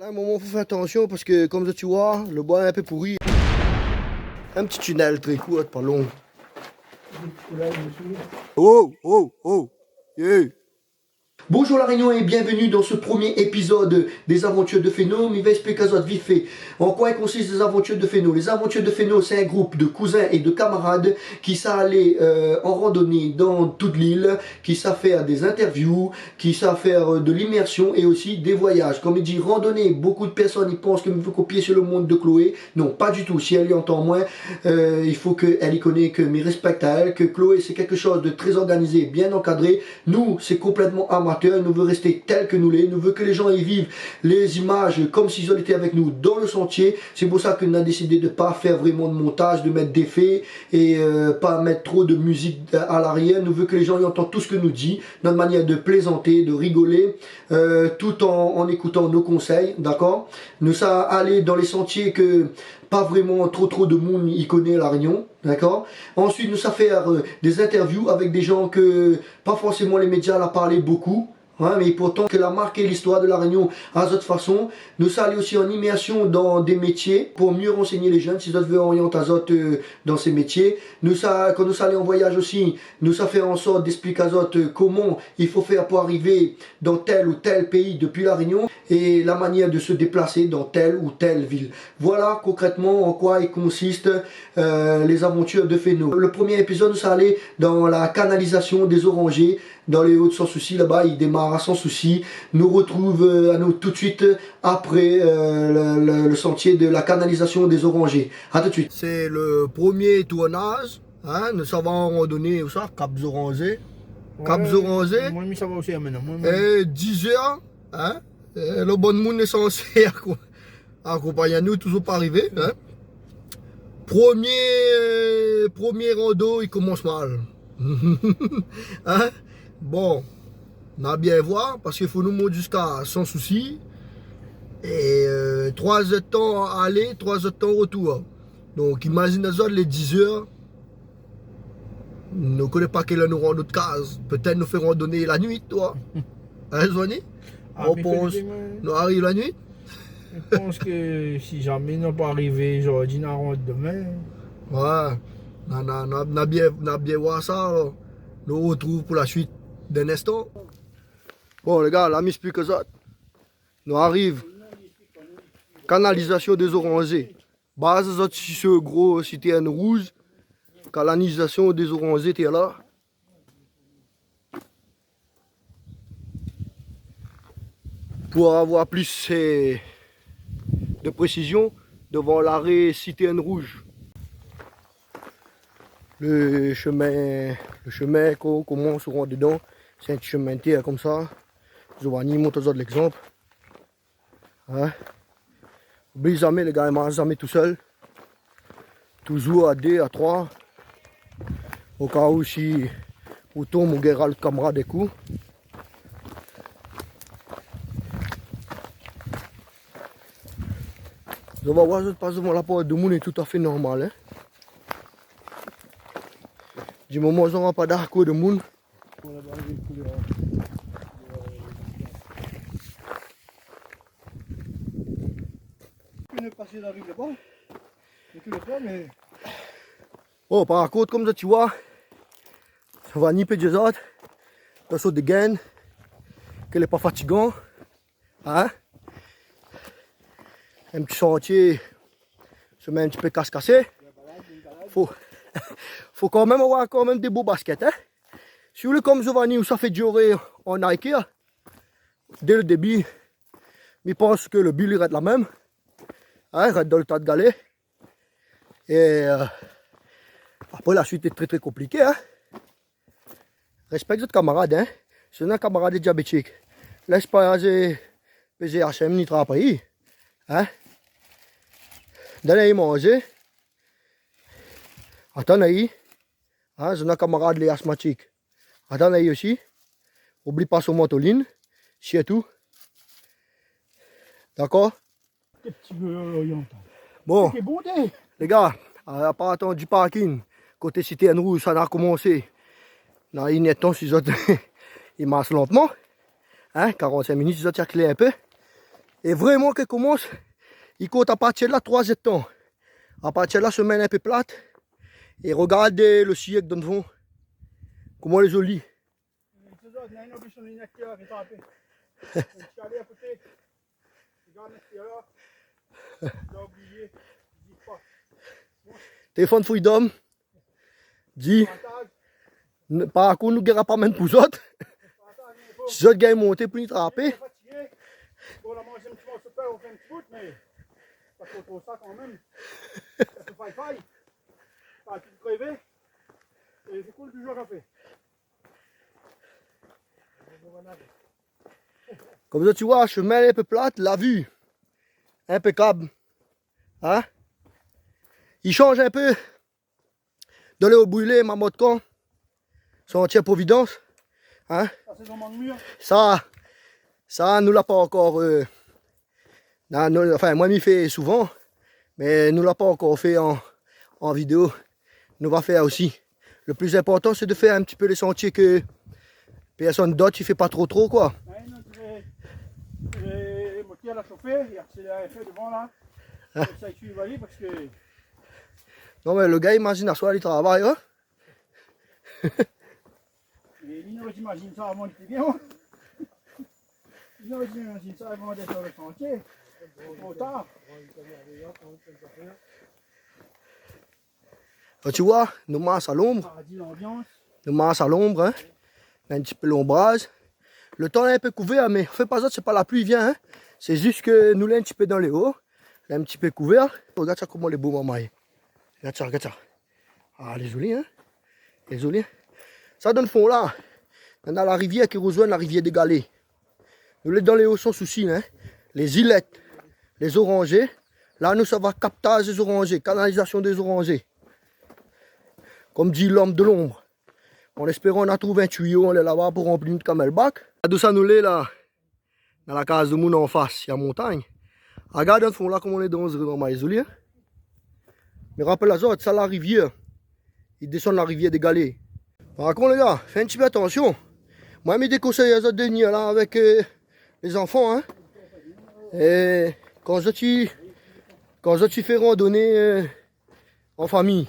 À un moment, faut faire attention parce que, comme tu vois, le bois est un peu pourri. Un petit tunnel très court, pas long. Oh, oh, oh, yeah. Bonjour la Réunion et bienvenue dans ce premier épisode des aventures de Féno. Il va expliquer à vite fait en quoi consistent les aventures de Féno. Les aventures de Féno, c'est un groupe de cousins et de camarades qui savent aller en randonnée dans toute l'île, qui savent faire des interviews, qui savent faire de l'immersion et aussi des voyages. Comme il dit randonnée, beaucoup de personnes ils pensent qu'il faut copier sur le monde de Chloé. Non, pas du tout. Si elle y entend moins, il faut qu'elle y connaisse, que mes respects à elle, que Chloé c'est quelque chose de très organisé, bien encadré. Nous, c'est complètement amateur. Nous veut rester tel que nous l'est. Nous veut que les gens y vivent les images comme s'ils étaient avec nous dans le sentier. C'est pour ça qu'on a décidé de pas faire vraiment de montage, de mettre d'effets et pas mettre trop de musique à l'arrière. Nous veut que les gens y entendent tout ce que nous dit, notre manière de plaisanter, de rigoler, tout en écoutant nos conseils, d'accord. Nous ça aller dans les sentiers que pas vraiment trop de monde y connaît la Réunion, d'accord. Ensuite, nous ça faire des interviews avec des gens que pas forcément les médias la parlé beaucoup. Ouais, mais pourtant qu'elle a marqué l'histoire de la Réunion à cette façon. Nous allons aussi en immersion dans des métiers pour mieux renseigner les jeunes si ils veulent orienter dans ces métiers. Quand nous allons en voyage aussi, nous allons faire en sorte d'expliquer à comment il faut faire pour arriver dans tel ou tel pays depuis la Réunion et la manière de se déplacer dans telle ou telle ville. Voilà concrètement en quoi il consiste les aventures de Féno. Le premier épisode, nous allons aller dans la canalisation des orangers dans les Hauts sans souci. Là-bas, il démarre sans souci. Nous retrouve à nous tout de suite après le sentier de la canalisation des orangers. À tout de suite. C'est le premier tournage. Hein, nous savons en randonnée où ça, Cap Orangers. Cap Orangers. Moi, ça va aussi maintenant. 10 heures. Hein, le bon monde est censé accompagner nous, toujours pas arrivé. Hein. Premier rando, il commence mal. Hein? Bon, on a bien voir parce qu'il faut nous monter jusqu'à sans souci. Et 3 heures de temps aller, 3 heures de temps retour. Donc imagine les 10 heures. Nous ne connaissons pas quelle heure nous rendons notre case. Peut-être nous ferons randonner la nuit, toi. Hein, Zoni? On pense, nous arrivons la nuit. Je pense que si jamais nous pas arrivé, aujourd'hui, nous rentre demain. Ouais, on a bien voir ça. Alors. Nous retrouvons pour la suite d'un instant. Bon les gars, la m'explique ça. Nous arrive. Canalisation des orangers. Base sur ce gros citerne rouge. Canalisation des orangers, t'es là. Pour avoir plus de précision, devant l'arrêt citerne rouge. Le chemin qu'on commence on rentre dedans, c'est un chemin de terre comme ça. Je vois ni monter de l'exemple. Hein? N'oubliez jamais les gars, ils mangent jamais tout seul. Toujours à 2, à 3. Au cas où si on tombe, on guérira le camarade des coups. Je vais voir, je passe devant la porte de monde est tout à fait normal. Hein? Du moment où on n'a pas d'arco de monde. Bon, par contre, comme ça, tu vois, ça va nipper des autres. Dans ce de gain, qu'elle n'est pas fatigant. Hein? Un petit sentier, se met un petit peu casse-cassé. Faut quand même avoir des beaux baskets. Hein? Si vous voulez comme Giovanni où ça fait durer en Nike, dès le début, je pense que le bill il reste la même. Hein, il reste dans le tas de galets. Et après la suite est très compliquée. Hein? Respecte votre camarade. Hein? C'est un camarade diabétique. Laisse pas PGHM ni travailler. Hein? Donnez-lui manger. Attendez, hein, c'est un camarade les asthmatiques. Attendez aussi. Oublie pas son mantoline. C'est tout. D'accord? Bon, les gars, à part attendre du parking, côté cité rouge, ça a commencé. Dans une temps, ils marchent lentement. Hein, 45 minutes, ils ont tiré un peu. Et vraiment qu'elle commence, il compte à partir de là 3 hectares. À partir de là, semaine un peu plate. Et regardez le siècle dans le fond. Comment les joli. Téléphone Freedom. Dit. Par contre, nous ne pas même pour autres. Si les autres gars montent pour y trapper. On a mangé un petit morceau de pain au fin de foot, mais ça fait trop ça quand même. Ça fait faille. Ça a tout crevé. Et c'est cool toujours café. Comme ça, tu vois, chemin un peu plate, la vue impeccable. Hein? Il change un peu de l'eau brûlée, ma mode camp. Sentier Providence. Hein? Ça, nous l'a pas encore. Enfin, moi, m'y fait souvent, mais nous l'a pas encore fait en vidéo. Nous va faire aussi. Le plus important, c'est de faire un petit peu les sentiers que personne d'autre, il fait pas trop, quoi. J'ai motivé à la chauffer, il a accéléré devant là. Ça suit parce que. Non, mais le gars, imagine à soi, il travaille, hein? J'imagine ça avant de bien. J'imagine ça avant d'être sur le chantier. Trop tard. Tu vois, nous massons à l'ombre. Nous massons à l'ombre, hein? Un petit peu l'ombrage. Le temps est un peu couvert, mais fait pas ça, c'est pas la pluie vient, hein? C'est juste que nous l'avons un petit peu dans les hauts. Un petit peu couvert. Regarde ça comment les beaux mamailles. Regarde ça, regarde ça. Ah, les jolis, hein? Les jolis. Ça donne fond là. On a la rivière qui rejoint la rivière des Galets. Nous les dans les hauts sans souci, hein? Les îlettes, les orangers. Là, nous, ça va captage des orangers, canalisation des orangers. Comme dit l'homme de l'ombre. En espérant on a trouvé un tuyau, on est là-bas pour remplir notre camelback. D'où ça nous l'est là? Dans la case de Moune en face, il y a montagne. Regarde dans le fond là comme on est dangereux dans ma isolée. Mais rappelle la zone, ça la rivière. Ils descendent la rivière des Galets. Par contre les gars, faites un petit peu attention. Moi mes déconseils à de venir là avec les enfants. Hein. Et quand je fais randonnée en famille,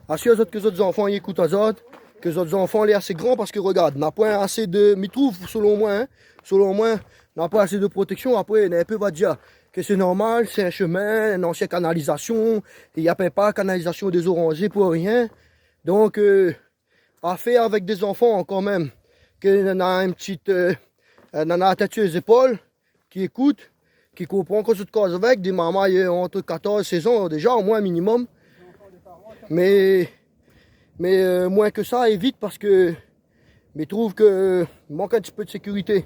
assure que les autres enfants ils écoutent les autres. Que les autres enfants sont assez grands parce que regarde, n'a pas assez de. M'y trouve selon moi, n'a pas assez de protection. Après, on peut va dire que c'est normal, c'est un chemin, une ancienne canalisation, il n'y a pas canalisation des orangers pour rien. Donc, à faire avec des enfants quand même, qu'on a une petite. On a la tête sur les épaules, qui écoute, qui comprend qu'on se cause avec, des mamans entre 14 et 16 ans déjà, au moins minimum. Mais moins que ça, évite parce que je trouve que manque un petit peu de sécurité.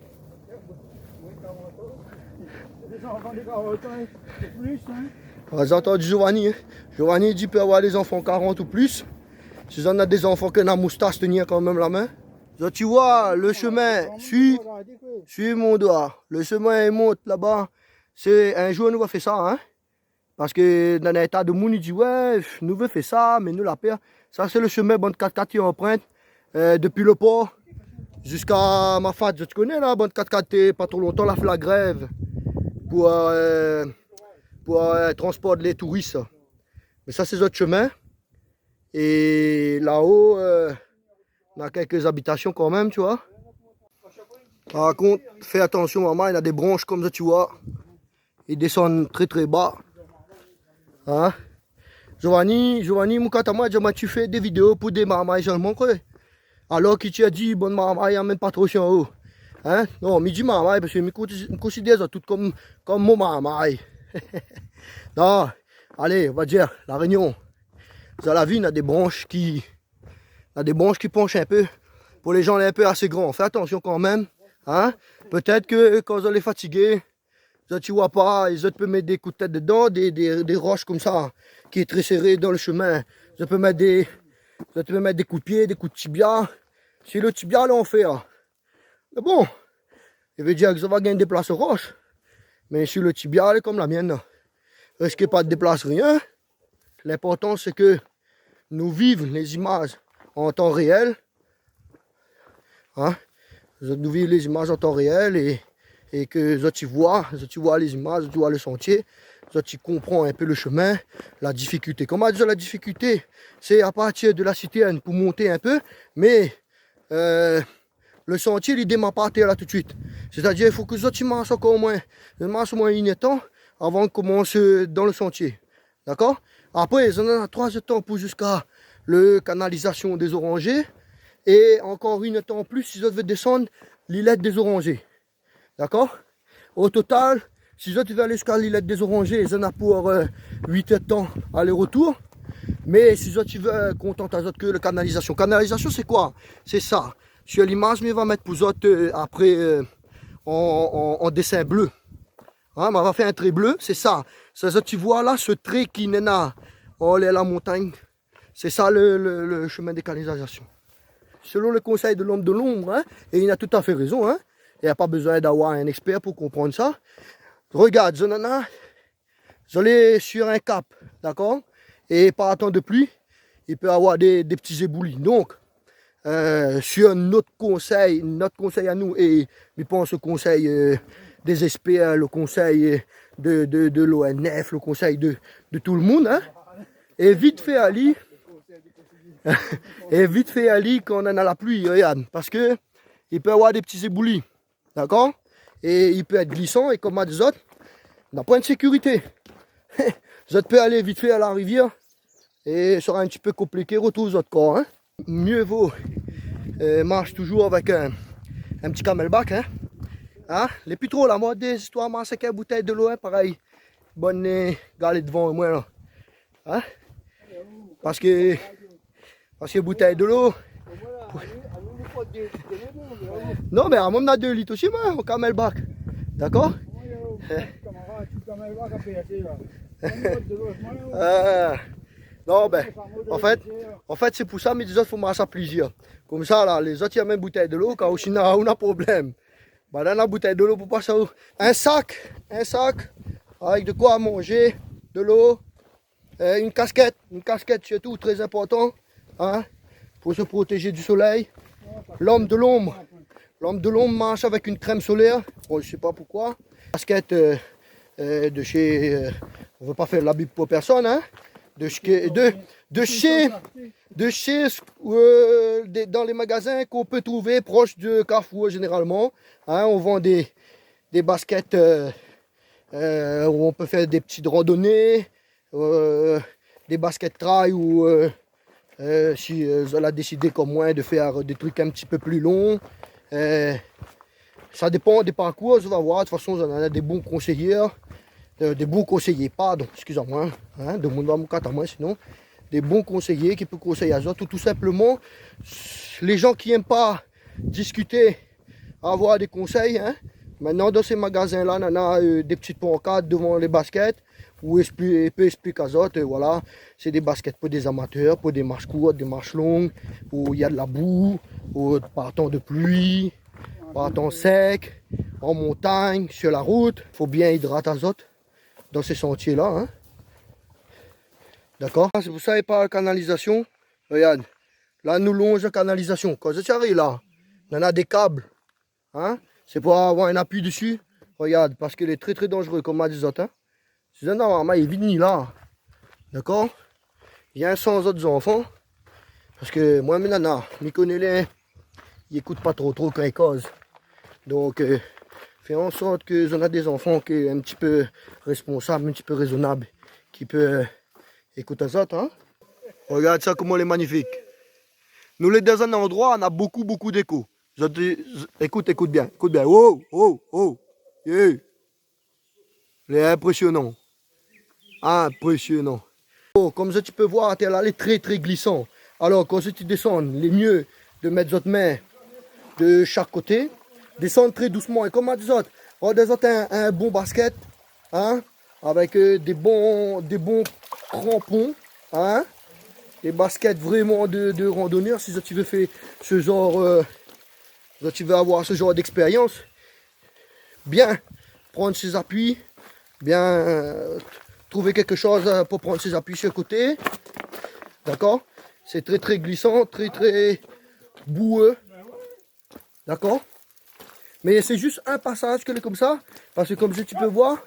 Vous entendu Giovanni, hein? Giovanni dit qu'il peut avoir des enfants 40 ou plus. Si on a des enfants qui ont la moustache, tenir quand même la main. Donc, tu vois, le chemin, suis mon doigt. Le chemin il monte là-bas. C'est un jour nous va faire ça, hein? Parce que dans l'état de monde, il dit ouais, nous veut faire ça, mais nous la perd. Ça c'est le chemin bande 4x4 qui emprunte depuis le port jusqu'à ma fat. Je te connais là, bande 4x4, pas trop longtemps, la fait la grève pour transport les touristes. Mais ça c'est notre chemin. Et là-haut, on a quelques habitations quand même, tu vois. Par contre, fais attention maman, il y a des branches comme ça, tu vois. Ils descendent très très bas. Hein? Giovanni, Moukatama, tu fais des vidéos pour des mamans seulement quoi. Alors que tu as dit, bonne maman, il n'y a même pas trop en haut. Hein? Non, mais dis maman, parce que je me considère tout comme mon maman. Non, allez, on va dire, la Réunion. Dans la ville, il y a des branches qui penchent un peu. Pour les gens un peu assez grands, fais attention quand même. Hein? Peut-être que quand vous allez fatiguer, tu vois pas, les autres peuvent mettre des coups de tête dedans, des roches comme ça, qui est très serré dans le chemin. Je peux mettre des coups de pied, des coups de tibia. Si le tibia, là, on fait. Mais bon, il veut dire que ça va gagner des places aux roches. Mais si le tibia, elle est comme la mienne, risquez pas de déplacer rien. L'important, c'est que nous vivons les images en temps réel. Hein? Nous vivons les images en temps réel et que tu vois les images, tu vois le sentier, tu comprends un peu le chemin, la difficulté. Comment dire la difficulté? C'est à partir de la citerne pour monter un peu, mais le sentier, il ne démarre pas à terre là tout de suite. C'est-à-dire, il faut que tu marches encore au moins une temps avant de commencer dans le sentier. D'accord? Après, ils en ont 3 temps pour jusqu'à la canalisation des orangers. Et encore une temps en plus si je veux descendre l'îlette des orangers. D'accord? Au total, si je veux aller jusqu'à l'îlette des orangers, ils en ont pour 8 temps aller-retour. Mais si tu veux contenter que la canalisation. Canalisation, c'est quoi? C'est ça. Sur l'image, mais on va mettre pour autres après en dessin bleu. Hein, on va faire un trait bleu, c'est ça. Ça, tu vois là, ce trait qui n'est là, oh, la montagne. C'est ça le chemin de canalisation. Selon le conseil de l'homme de l'ombre, hein, et il a tout à fait raison, hein, il n'y a pas besoin d'avoir un expert pour comprendre ça. Regarde, je l'ai sur un cap, d'accord? Et par temps de pluie, il peut y avoir des petits éboulis. Donc, sur notre conseil à nous, et je pense au conseil des experts, le conseil de l'ONF, le conseil de tout le monde, hein, et vite fait Ali, et vite fait Ali quand on en a la pluie, regarde, parce que il peut y avoir des petits éboulis, d'accord? Et il peut être glissant, et comme à des autres, on n'a pas de sécurité. Vous peut aller vite fait à la rivière, et ça sera un petit peu compliqué, retour aux autres corps, hein. Mieux vaut marche toujours avec un petit camelback, hein. Hein? Les plus trop la mode des histoires, marche avec une bouteille de l'eau, hein, pareil. Bonne galette devant moi là. Hein? Parce que bouteille de l'eau. Non, mais à mon a 2 litres aussi, moi, au camelback. D'accord? Non, ben, en fait c'est pour ça, mais les autres, il faut marcher à plusieurs. Comme ça, là, les autres, il y a même bouteille de l'eau, quand sinon, on a problème. Ben, dans la bouteille de l'eau, pour passer un sac, avec de quoi manger, de l'eau, une casquette surtout, très important, hein, pour se protéger du soleil. L'homme de l'ombre marche avec une crème solaire, bon, je sais pas pourquoi. Casquette de chez, on veut pas faire l'habit pour personne, hein. Dans les magasins qu'on peut trouver proches de Carrefour généralement, hein, on vend des baskets où on peut faire des petites randonnées, des baskets trail ou si on a décidé comme moi de faire des trucs un petit peu plus longs. Ça dépend des parcours, on va voir. De toute façon, on a des bons conseillers. Pardon, excusez-moi, hein, de mon à moi, sinon, des bons conseillers qui peuvent conseiller à d'autres, ou tout simplement, les gens qui n'aiment pas discuter, avoir des conseils, hein. Maintenant, dans ces magasins-là, on a des petites pancartes devant les baskets, où il peut expliquer à d'autres, voilà, c'est des baskets pour des amateurs, pour des marches courtes, des marches longues, où il y a de la boue, par temps de pluie, par temps sec, en montagne, sur la route, il faut bien hydrater à d'autres dans ces sentiers-là, hein. D'accord? C'est pour ça qu'il n'y a pas de canalisation. Regarde, là nous longe la canalisation. Quand tu arrives là, on a des câbles, hein. C'est pour avoir un appui dessus. Regarde, parce qu'il est très très dangereux comme à des autres, hein. C'est un normal, il est vide là. D'accord? Il y a un 100 autres enfants. Parce que moi, mes nanas, je connais les, ils n'écoutent pas trop quand ils causent. Donc, fais en sorte que on a des enfants qui sont un petit peu responsables, un petit peu raisonnables, qui peuvent écouter ça, hein. Regarde ça, comment il est magnifique. Nous, les dans un endroit, on a beaucoup d'écho. Écoute bien, Oh, oh, oh. Yeah. Il est impressionnant. Impressionnant. Oh, comme ça, tu peux voir, là, elle est très glissant. Alors, quand tu descends, il est mieux de mettre votre main de chaque côté. Descendre très doucement. Et comme à des autres, un bon basket, hein, avec des bons crampons, hein, des baskets vraiment de randonneurs. Si tu veux faire ce genre, si tu veux avoir ce genre d'expérience, bien prendre ses appuis, bien trouver quelque chose pour prendre ses appuis sur le côté. D'accord? C'est très glissant, très boueux. D'accord? Mais c'est juste un passage que comme ça. Parce que comme tu peux voir,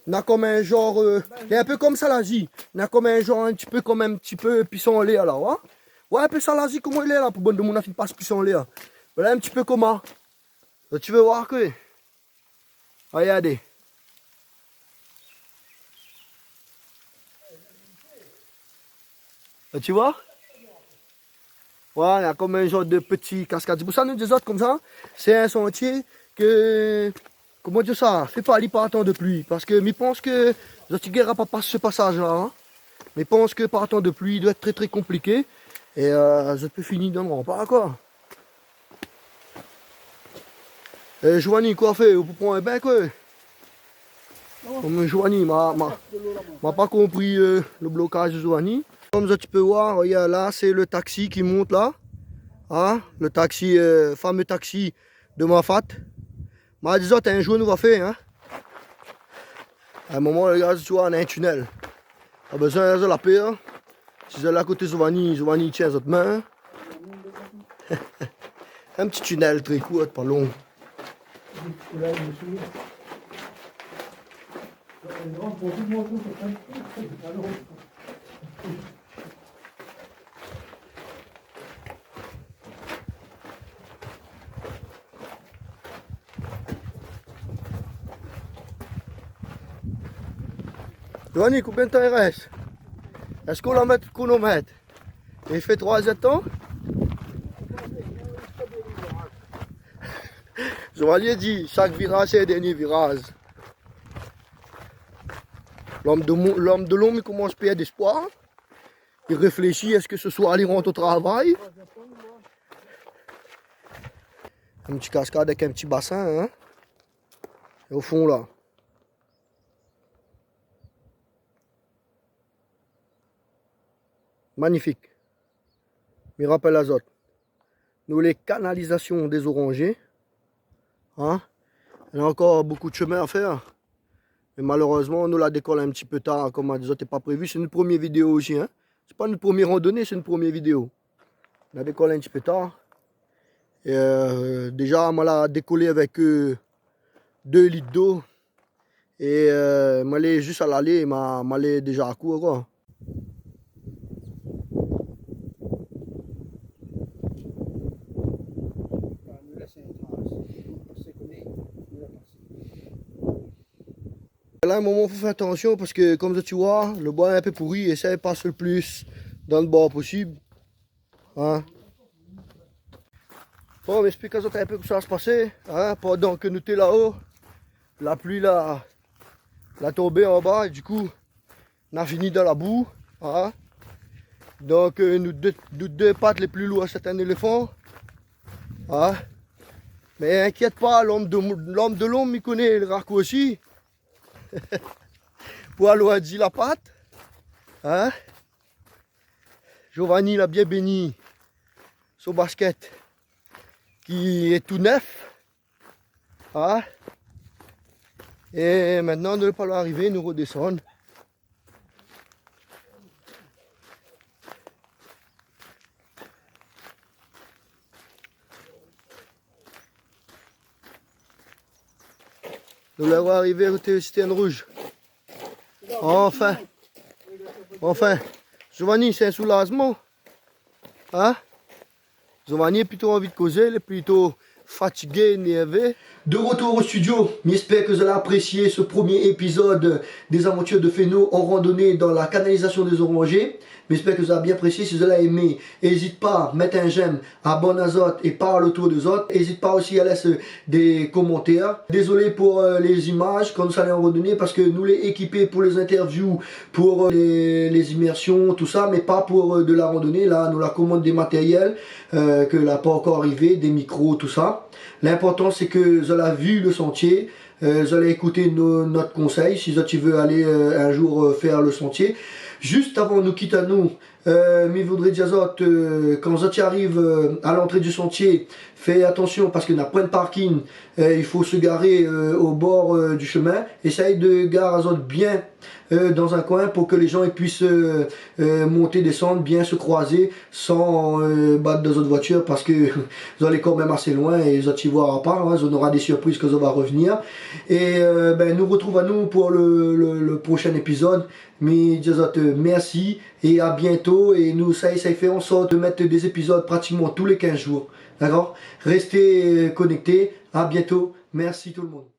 on a comme un genre... il est un peu comme ça l'Asie. On a comme un genre un petit peu comme un petit peu pissenlit là. Ouais, ouais un peu ça l'Asie comment il est là. Pour bon de mon affaire passe pissenlit là. Voilà un petit peu comment. Tu veux voir que... Regardez. Tu vois? Voilà, comme un genre de petit cascade. C'est pour ça nous des autres comme ça. C'est un sentier que... Comment dire ça? Fait pas aller par temps de pluie. Parce que je pense que... Je ne pas passer ce passage-là. Hein. Mais je pense que par temps de pluie, il doit être très très compliqué. Et je peux finir dans le rempart quoi. Et Joanie, quoi fait? Vous prenez un bain quoi? Comme Joanie m'a pas compris le blocage de Joanie. Comme tu peux voir, regarde là, c'est le taxi qui monte là. Hein? Le taxi, fameux taxi de ma fat. Mais disons, un jour, nous va faire. Hein? À un moment, les gars, tu vois, on a un tunnel. On a besoin de la paix. Si vous allez à côté de Giovanni tient votre main. Un petit tunnel très court, pas long. Giovanni, combien de temps il reste? Est-ce qu'on la met le chronomètre? Il fait 3 temps? Giovanni dit, chaque virage c'est le dernier virage. L'homme de l'homme il commence à perdre d'espoir. Il réfléchit, est-ce que ce soir il rentre au travail? Un petit cascade avec un petit bassin. Hein? Et au fond là. Magnifique. Me rappelle l'azote. Nous les canalisations des orangers. Hein? Il y a encore beaucoup de chemin à faire. Mais malheureusement, nous la décolle un petit peu tard, comme on n'était pas prévu. C'est une première vidéo aussi. Hein? C'est pas une première randonnée, c'est une première vidéo. On a décollé un petit peu tard. Et déjà, on l'a décollé avec 2 litres d'eau. Et m'allait juste à l'aller, m'allait déjà à court. Quoi. Là, à un moment, il faut faire attention parce que, comme tu vois, le bois est un peu pourri et ça passe le plus dans le bord possible. Hein? Bon, mais explique un peu comment ça va se passer. Hein? Pendant que nous sommes là-haut, la pluie l'a tombé en bas et du coup, on a fini dans la boue. Hein? Donc, nous deux pattes les plus lourdes, c'est un éléphant. Hein? Mais inquiète pas, l'homme de l'homme, il connaît le raccourci aussi. Pour aller dire la patte. Hein? Giovanni l'a bien béni. Son basket qui est tout neuf. Hein? Et maintenant, nous ne pas arriver, nous redescendre. Nous allons arriver au Citerne Rouge. Enfin. Enfin. Giovanni, c'est un soulagement. Hein? Giovanni est plutôt envie de causer, il est plutôt fatigué, énervé. De retour au studio, j'espère que vous allez apprécier ce premier épisode des aventures de Fesneau en randonnée dans la canalisation des orangers. J'espère que vous avez bien apprécié. Si vous avez aimé, n'hésite pas à mettre un j'aime, abonne à Zot et parle autour de Zot. N'hésite pas aussi à laisser des commentaires. Désolé pour les images quand nous allons en randonnée parce que nous les équipés pour les interviews, pour les immersions, tout ça, mais pas pour de la randonnée. Là, nous la commande des matériels que n'a pas encore arrivé, des micros, tout ça. L'important c'est que vous avez vu le sentier. Vous allez écouter notre conseil si tu veux aller un jour faire le sentier. Juste avant de nous quitter à nous, Mais voudrait dire quand tu arrives à l'entrée du sentier, fais attention parce qu'il n'y a point de parking, il faut se garer au bord du chemin. Essaye de garer bien dans un coin pour que les gens puissent monter, descendre, bien se croiser sans battre deux autres voitures parce que vous allez quand même assez loin et vous y voir pas, hein, on aura des surprises que ça va revenir. Et nous retrouvons à nous pour le prochain épisode. Mais merci et à bientôt. Et nous, ça fait en sorte de mettre des épisodes pratiquement tous les 15 jours. D'accord? Restez connectés. À bientôt. Merci tout le monde.